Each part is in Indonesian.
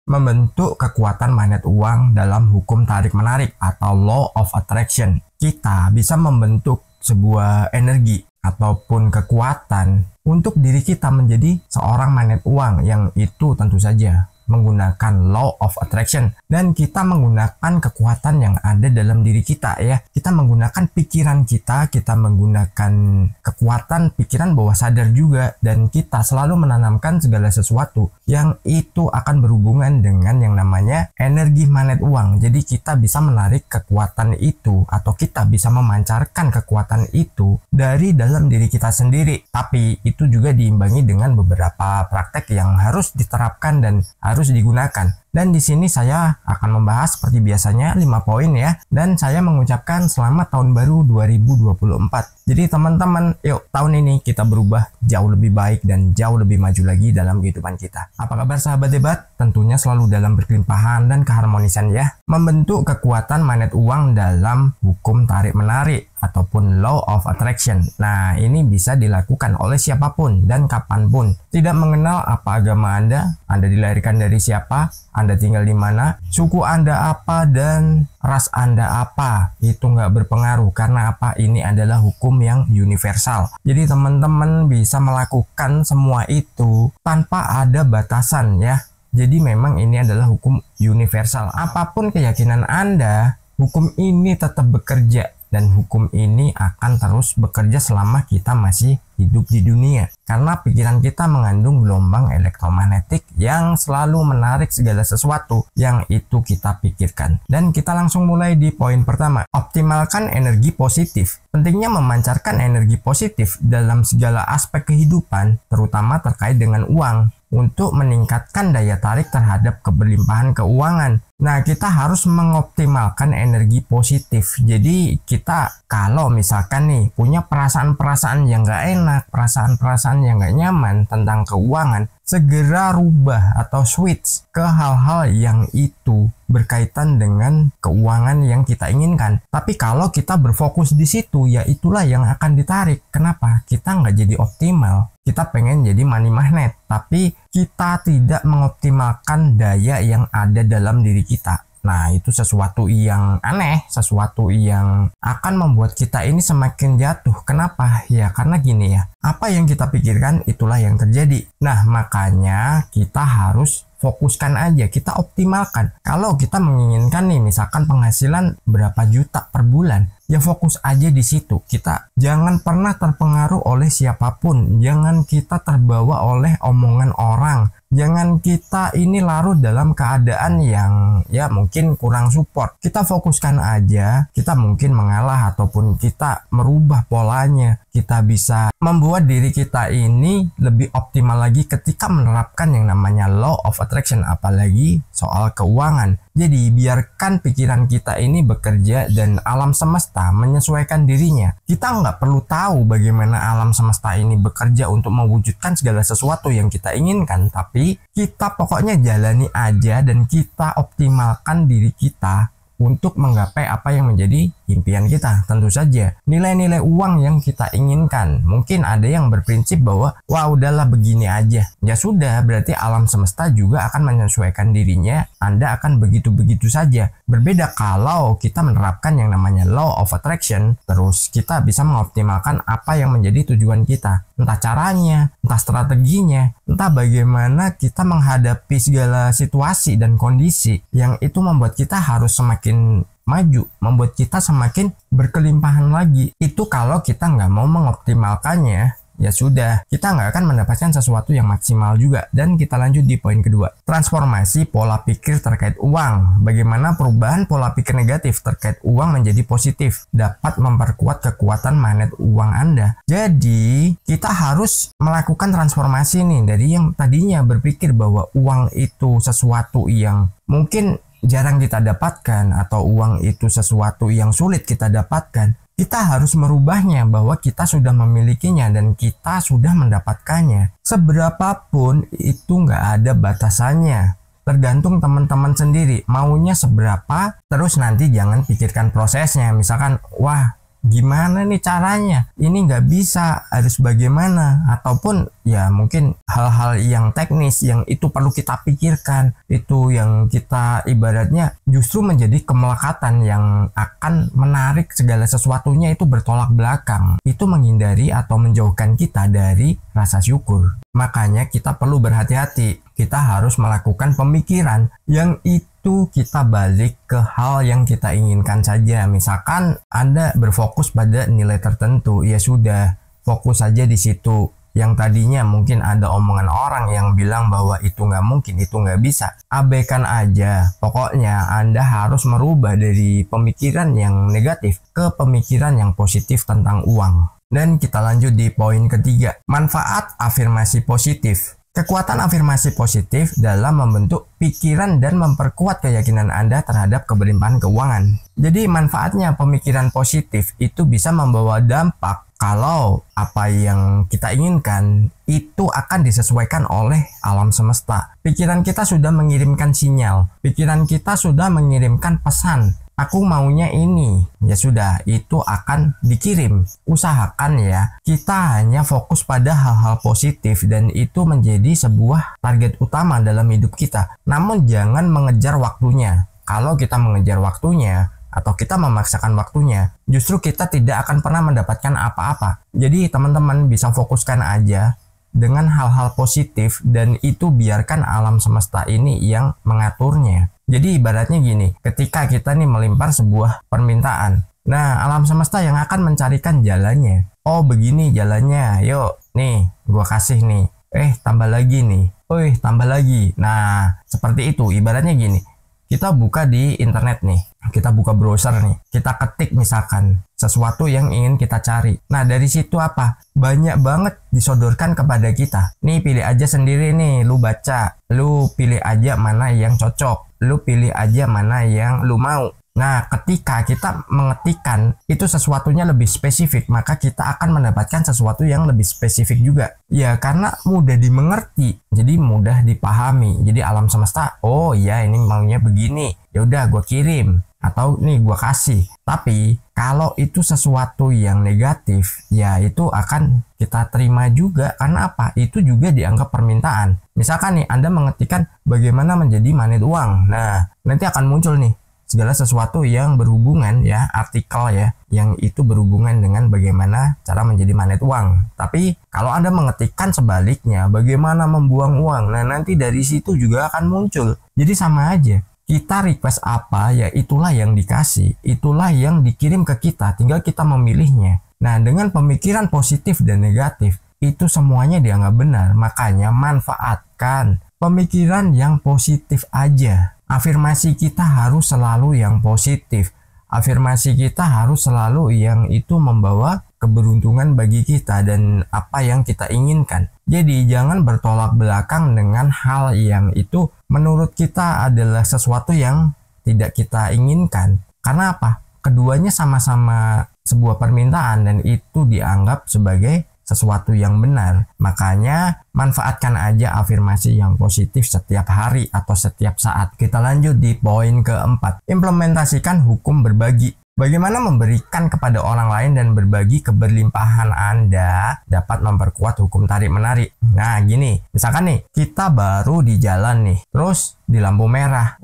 membentuk kekuatan magnet uang dalam hukum tarik-menarik atau Law of Attraction. Kita bisa membentuk sebuah energi ataupun kekuatan untuk diri kita menjadi seorang magnet uang, yang itu tentu saja menggunakan Law of Attraction, dan kita menggunakan kekuatan yang ada dalam diri kita ya. Kita menggunakan pikiran kita menggunakan kekuatan pikiran bawah sadar juga, dan kita selalu menanamkan segala sesuatu yang itu akan berhubungan dengan yang namanya energi magnet uang. Jadi kita bisa menarik kekuatan itu atau kita bisa memancarkan kekuatan itu dari dalam diri kita sendiri. Tapi itu juga diimbangi dengan beberapa praktek yang harus diterapkan dan harus digunakan. Dan di sini saya akan membahas seperti biasanya 5 poin ya, dan saya mengucapkan selamat tahun baru 2024. Jadi teman-teman, yuk tahun ini kita berubah jauh lebih baik dan jauh lebih maju lagi dalam kehidupan kita. Apa kabar sahabat debat? Tentunya selalu dalam berkelimpahan dan keharmonisan ya. Membentuk kekuatan magnet uang dalam hukum tarik menarik ataupun Law of Attraction. Nah, ini bisa dilakukan oleh siapapun dan kapanpun. Tidak mengenal apa agama Anda dilahirkan dari siapa, Anda tinggal di mana, suku Anda apa, dan ras Anda apa. Itu nggak berpengaruh karena apa? Ini adalah hukum yang universal. Jadi teman-teman bisa melakukan semua itu tanpa ada batasan ya. Jadi memang ini adalah hukum universal. Apapun keyakinan Anda, hukum ini tetap bekerja. Dan hukum ini akan terus bekerja selama kita masih hidup di dunia. Karena pikiran kita mengandung gelombang elektromagnetik yang selalu menarik segala sesuatu yang itu kita pikirkan. Dan kita langsung mulai di poin pertama. Optimalkan energi positif. Pentingnya memancarkan energi positif dalam segala aspek kehidupan, terutama terkait dengan uang, untuk meningkatkan daya tarik terhadap keberlimpahan keuangan. Nah, kita harus mengoptimalkan energi positif. Jadi kita kalau misalkan nih punya perasaan-perasaan yang gak enak, perasaan-perasaan yang gak nyaman tentang keuangan, segera rubah atau switch ke hal-hal yang itu berkaitan dengan keuangan yang kita inginkan. Tapi kalau kita berfokus di situ, ya itulah yang akan ditarik. Kenapa? Kita nggak jadi optimal. Kita pengen jadi money magnet, tapi kita tidak mengoptimalkan daya yang ada dalam diri kita. Nah, itu sesuatu yang aneh, sesuatu yang akan membuat kita ini semakin jatuh. Kenapa? Ya karena gini ya, apa yang kita pikirkan itulah yang terjadi. Nah, makanya kita harus fokuskan aja, kita optimalkan. Kalau kita menginginkan nih misalkan penghasilan berapa juta per bulan, ya fokus aja di situ. Kita jangan pernah terpengaruh oleh siapapun, jangan kita terbawa oleh omongan orang, jangan kita ini larut dalam keadaan yang ya mungkin kurang support. Kita fokuskan aja, kita mungkin mengalah ataupun kita merubah polanya. Kita bisa membuat diri kita ini lebih optimal lagi ketika menerapkan yang namanya Law of Attraction, apalagi soal keuangan. Jadi biarkan pikiran kita ini bekerja dan alam semesta menyesuaikan dirinya. Kita nggak perlu tahu bagaimana alam semesta ini bekerja untuk mewujudkan segala sesuatu yang kita inginkan, tapi kita pokoknya jalani aja dan kita optimalkan diri kita untuk menggapai apa yang menjadi impian kita. Tentu saja nilai-nilai uang yang kita inginkan. Mungkin ada yang berprinsip bahwa wah udahlah begini aja. Ya sudah, berarti alam semesta juga akan menyesuaikan dirinya. Anda akan begitu-begitu saja. Berbeda kalau kita menerapkan yang namanya Law of Attraction, terus kita bisa mengoptimalkan apa yang menjadi tujuan kita. Entah caranya, entah strateginya, entah bagaimana kita menghadapi segala situasi dan kondisi yang itu membuat kita harus semakin maju, membuat kita semakin berkelimpahan lagi. Itu kalau kita nggak mau mengoptimalkannya, ya sudah, kita nggak akan mendapatkan sesuatu yang maksimal juga. Dan kita lanjut di poin kedua, transformasi pola pikir terkait uang. Bagaimana perubahan pola pikir negatif terkait uang menjadi positif dapat memperkuat kekuatan magnet uang Anda. Jadi kita harus melakukan transformasi nih, dari yang tadinya berpikir bahwa uang itu sesuatu yang mungkin jarang kita dapatkan atau uang itu sesuatu yang sulit kita dapatkan. Kita harus merubahnya bahwa kita sudah memilikinya dan kita sudah mendapatkannya. Seberapapun itu nggak ada batasannya. Tergantung teman-teman sendiri maunya seberapa. Terus nanti jangan pikirkan prosesnya. Misalkan wah gimana nih caranya, ini nggak bisa, harus bagaimana, ataupun ya mungkin hal-hal yang teknis yang itu perlu kita pikirkan, itu yang kita ibaratnya justru menjadi kemelekatan yang akan menarik segala sesuatunya itu bertolak belakang, itu menghindari atau menjauhkan kita dari rasa syukur. Makanya kita perlu berhati-hati, kita harus melakukan pemikiran yang itu kita balik ke hal yang kita inginkan saja. Misalkan Anda berfokus pada nilai tertentu, ya sudah, fokus saja di situ. Yang tadinya mungkin ada omongan orang yang bilang bahwa itu nggak mungkin, itu nggak bisa, abaikan aja. Pokoknya Anda harus merubah dari pemikiran yang negatif ke pemikiran yang positif tentang uang. Dan kita lanjut di poin ketiga, manfaat afirmasi positif. Kekuatan afirmasi positif dalam membentuk pikiran dan memperkuat keyakinan Anda terhadap keberlimpahan keuangan. Jadi manfaatnya pemikiran positif itu bisa membawa dampak kalau apa yang kita inginkan itu akan disesuaikan oleh alam semesta. Pikiran kita sudah mengirimkan sinyal, pikiran kita sudah mengirimkan pesan. Aku maunya ini, ya sudah, itu akan dikirim. Usahakan ya, kita hanya fokus pada hal-hal positif dan itu menjadi sebuah target utama dalam hidup kita. Namun jangan mengejar waktunya. Kalau kita mengejar waktunya atau kita memaksakan waktunya, justru kita tidak akan pernah mendapatkan apa-apa. Jadi teman-teman bisa fokuskan aja dengan hal-hal positif dan itu biarkan alam semesta ini yang mengaturnya. Jadi ibaratnya gini, ketika kita nih melempar sebuah permintaan, nah alam semesta yang akan mencarikan jalannya. Oh begini jalannya, yuk nih gua kasih nih, tambah lagi nih, tambah lagi. Nah seperti itu, ibaratnya gini, kita buka di internet nih, kita buka browser nih, kita ketik misalkan sesuatu yang ingin kita cari. Nah dari situ apa? Banyak banget disodorkan kepada kita. Nih pilih aja sendiri nih, lu baca, lu pilih aja mana yang cocok, lu pilih aja mana yang lu mau. Nah ketika kita mengetikkan itu sesuatunya lebih spesifik, maka kita akan mendapatkan sesuatu yang lebih spesifik juga. Ya karena mudah dimengerti, jadi mudah dipahami. Jadi alam semesta, oh iya ini maunya begini, ya udah gue kirim atau nih gue kasih. Tapi kalau itu sesuatu yang negatif, ya itu akan kita terima juga. Karena apa? Itu juga dianggap permintaan. Misalkan nih Anda mengetikkan bagaimana menjadi magnet uang. Nah nanti akan muncul nih segala sesuatu yang berhubungan ya, artikel ya, yang itu berhubungan dengan bagaimana cara menjadi magnet uang. Tapi kalau Anda mengetikkan sebaliknya, bagaimana membuang uang, nah nanti dari situ juga akan muncul. Jadi sama aja, kita request apa ya itulah yang dikasih, itulah yang dikirim ke kita, tinggal kita memilihnya. Nah dengan pemikiran positif dan negatif, itu semuanya dianggap benar, makanya manfaatkan pemikiran yang positif aja. Afirmasi kita harus selalu yang positif. Afirmasi kita harus selalu yang itu membawa keberuntungan bagi kita dan apa yang kita inginkan. Jadi jangan bertolak belakang dengan hal yang itu menurut kita adalah sesuatu yang tidak kita inginkan. Karena apa? Keduanya sama-sama sebuah permintaan dan itu dianggap sebagai sesuatu yang benar. Makanya manfaatkan aja afirmasi yang positif setiap hari atau setiap saat. Kita lanjut di poin keempat. Implementasikan hukum berbagi. Bagaimana memberikan kepada orang lain dan berbagi keberlimpahan Anda dapat memperkuat hukum tarik-menarik. Nah gini, misalkan nih kita baru di jalan nih, terus di lampu merah,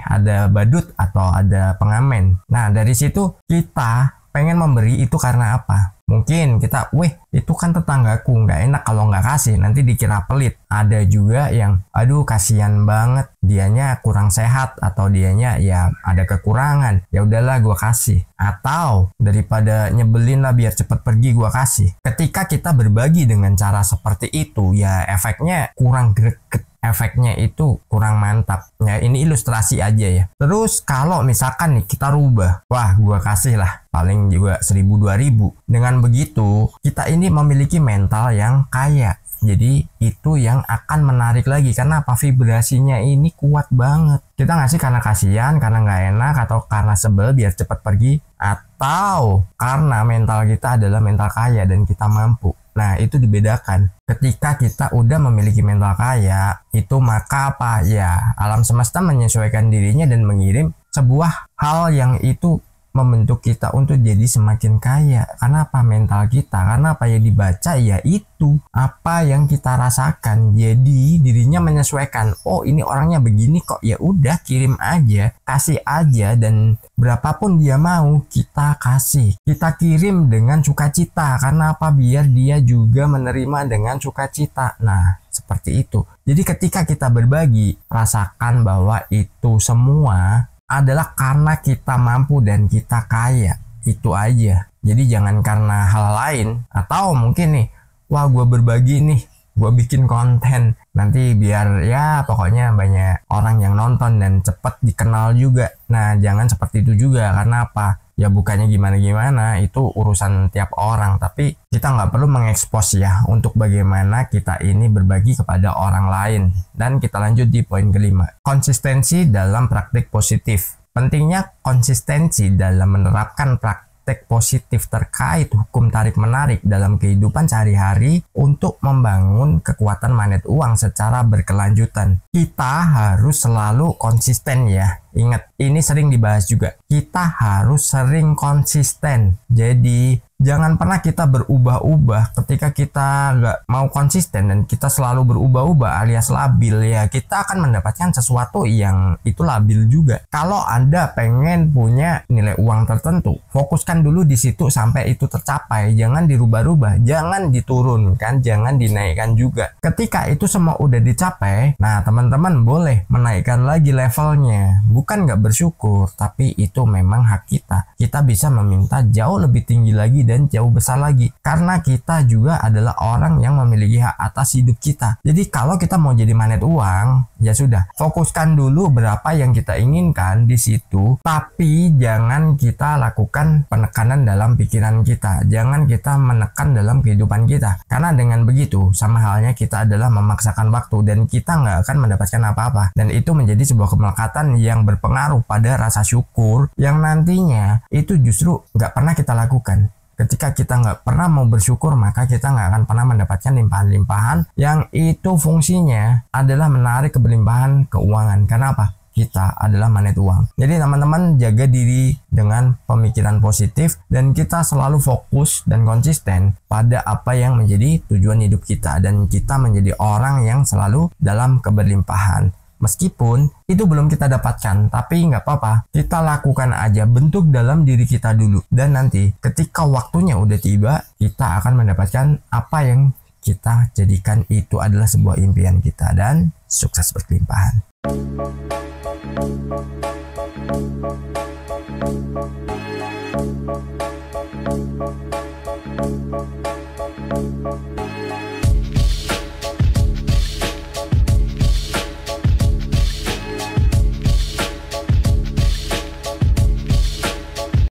ada badut atau ada pengamen. Nah dari situ kita pengen memberi itu karena apa? Mungkin kita, itu kan tetanggaku, nggak enak kalau nggak kasih, nanti dikira pelit. Ada juga yang, aduh kasihan banget, dianya kurang sehat atau dianya ya ada kekurangan, ya udahlah gua kasih. Atau daripada nyebelin lah biar cepet pergi gua kasih. Ketika kita berbagi dengan cara seperti itu, ya efeknya kurang greget. Efeknya itu kurang mantap. Ya ini ilustrasi aja ya. Terus kalau misalkan nih kita rubah, gua kasih lah paling juga 1.000-2.000. Dengan begitu kita ini memiliki mental yang kaya. Jadi itu yang akan menarik lagi karena apa? Vibrasinya ini kuat banget. Kita ngasih karena kasihan, karena nggak enak, atau karena sebel biar cepat pergi, atau karena mental kita adalah mental kaya dan kita mampu. Nah itu dibedakan. Ketika kita udah memiliki mental kaya, itu maka apa ya? Alam semesta menyesuaikan dirinya dan mengirim sebuah hal yang itu membentuk kita untuk jadi semakin kaya. Karena apa? Mental kita. Karena apa yang dibaca ya itu apa yang kita rasakan. Jadi dirinya menyesuaikan. Oh, ini orangnya begini kok, ya udah kirim aja, kasih aja, dan berapapun dia mau kita kasih. Kita kirim dengan sukacita. Karena apa? Biar dia juga menerima dengan sukacita. Nah, seperti itu. Jadi ketika kita berbagi, rasakan bahwa itu semua adalah karena kita mampu dan kita kaya. Itu aja. Jadi jangan karena hal lain. Atau mungkin nih, wah gue berbagi nih, gue bikin konten, nanti biar ya pokoknya banyak orang yang nonton dan cepet dikenal juga. Nah, jangan seperti itu juga. Karena apa? Ya bukannya gimana-gimana, itu urusan tiap orang. Tapi kita nggak perlu mengekspos ya untuk bagaimana kita ini berbagi kepada orang lain. Dan kita lanjut di poin kelima. Konsistensi dalam praktik positif. Pentingnya konsistensi dalam menerapkan praktik positif terkait hukum tarik-menarik dalam kehidupan sehari-hari untuk membangun kekuatan magnet uang secara berkelanjutan. Kita harus selalu konsisten ya. Ingat, ini sering dibahas juga. Kita harus sering konsisten. Jadi jangan pernah kita berubah-ubah ketika kita nggak mau konsisten dan kita selalu berubah-ubah alias labil ya. Kita akan mendapatkan sesuatu yang itu labil juga. Kalau Anda pengen punya nilai uang tertentu, fokuskan dulu di situ sampai itu tercapai. Jangan dirubah-rubah, jangan diturunkan, jangan dinaikkan juga. Ketika itu semua udah dicapai, nah teman-teman boleh menaikkan lagi levelnya. Bukan nggak bersyukur, tapi itu memang hak kita. Kita bisa meminta jauh lebih tinggi lagi dan jauh besar lagi. Karena kita juga adalah orang yang memiliki hak atas hidup kita. Jadi kalau kita mau jadi magnet uang, ya sudah, fokuskan dulu berapa yang kita inginkan di situ. Tapi jangan kita lakukan penekanan dalam pikiran kita. Jangan kita menekan dalam kehidupan kita. Karena dengan begitu, sama halnya kita adalah memaksakan waktu dan kita nggak akan mendapatkan apa-apa. Dan itu menjadi sebuah kemelekatan yang berpengaruh pada rasa syukur yang nantinya itu justru nggak pernah kita lakukan. Ketika kita nggak pernah mau bersyukur, maka kita nggak akan pernah mendapatkan limpahan-limpahan yang itu fungsinya adalah menarik keberlimpahan keuangan. Karena apa? Kita adalah magnet uang. Jadi teman-teman jaga diri dengan pemikiran positif dan kita selalu fokus dan konsisten pada apa yang menjadi tujuan hidup kita. Dan kita menjadi orang yang selalu dalam keberlimpahan. Meskipun itu belum kita dapatkan, tapi nggak apa-apa, kita lakukan aja, bentuk dalam diri kita dulu. Dan nanti ketika waktunya udah tiba, kita akan mendapatkan apa yang kita jadikan itu adalah sebuah impian kita. Dan sukses berkelimpahan.